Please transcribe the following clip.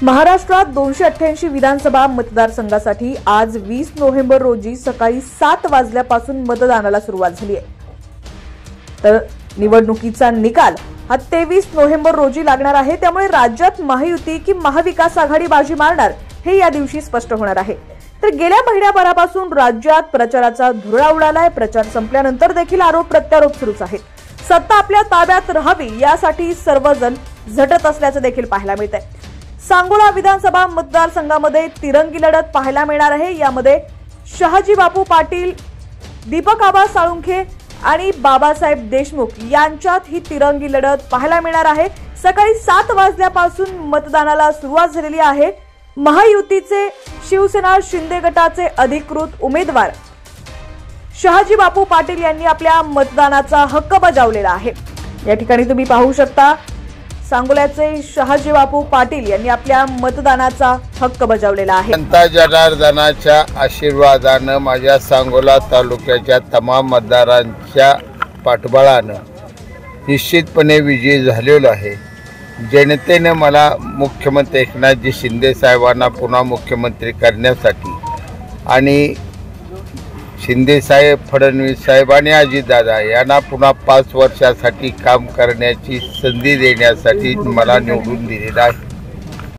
महाराष्ट्रात 288 विधानसभा मतदारसंघासाठी आज 20 नोव्हेंबर रोजी सकाळी 7 वाजल्यापासून मतदानाला सुरुवात झाली आहे। तर निवडणुकीचा निकाल हा 23 नोव्हेंबर रोजी लागणार आहे। त्यामुळे राज्यात महायुती की महाविकास आघाडी बाजी मारणार हे या दिवशी स्पष्ट होणार आहे। तर गेल्या महिन्याभरापासून राज्यात प्रचाराचा धुरळा उडालाय। प्रचार संपल्यानंतर देखील आरोप प्रत्यारोप सुरूच आहेत। सत्ता आपल्या ताब्यात राहावी यासाठी सर्वजण झटत असल्याचं देखील पाहायला मिळतंय। सांगोला विधानसभा मतदारसंघामध्ये तिरंगी लढत पाहायला मिळणार आहे। यामध्ये शहाजी बापू पाटील, दीपक आबा साळुंखे आणि बाबासाहेब देशमुख यांच्यात ही तिरंगी लढत पाहायला मिळणार आहे। सकाळी 7 वाजल्यापासून मतदानाला सुरुवात झालेली आहे। महायुतीचे शिवसेना शिंदे गटाचे अधिकृत उमेदवार शहाजी बापू पाटील यांनी आपल्या मतदानाचा हक्क बजावलेला आहे। या ठिकाणी तुम्ही पाहू शकता सांगोल्याचे शहाजी बापू पाटील यांनी आपल्या मतदानाचा हक्क बजावलेला आहे। जनता जनार्दनाच्या आशीर्वादाने माझ्या सांगोला तालुक्याच्या तमाम मतदारांच्या पाठबळाने निश्चितपणे विजयी झालेलो आहे। जनतेने मला मुख्यमंत्री एकनाथजी शिंदे साहेबांना पुन्हा मुख्यमंत्री करण्यासाठी आणि शिंदे साहेब, फडणवीस साहेब आणि अजितदादा यांना पुन्हा 5 वर्षासाठी काम करण्याची संधी देण्यासाठी मला निवडून दिलेला आहे।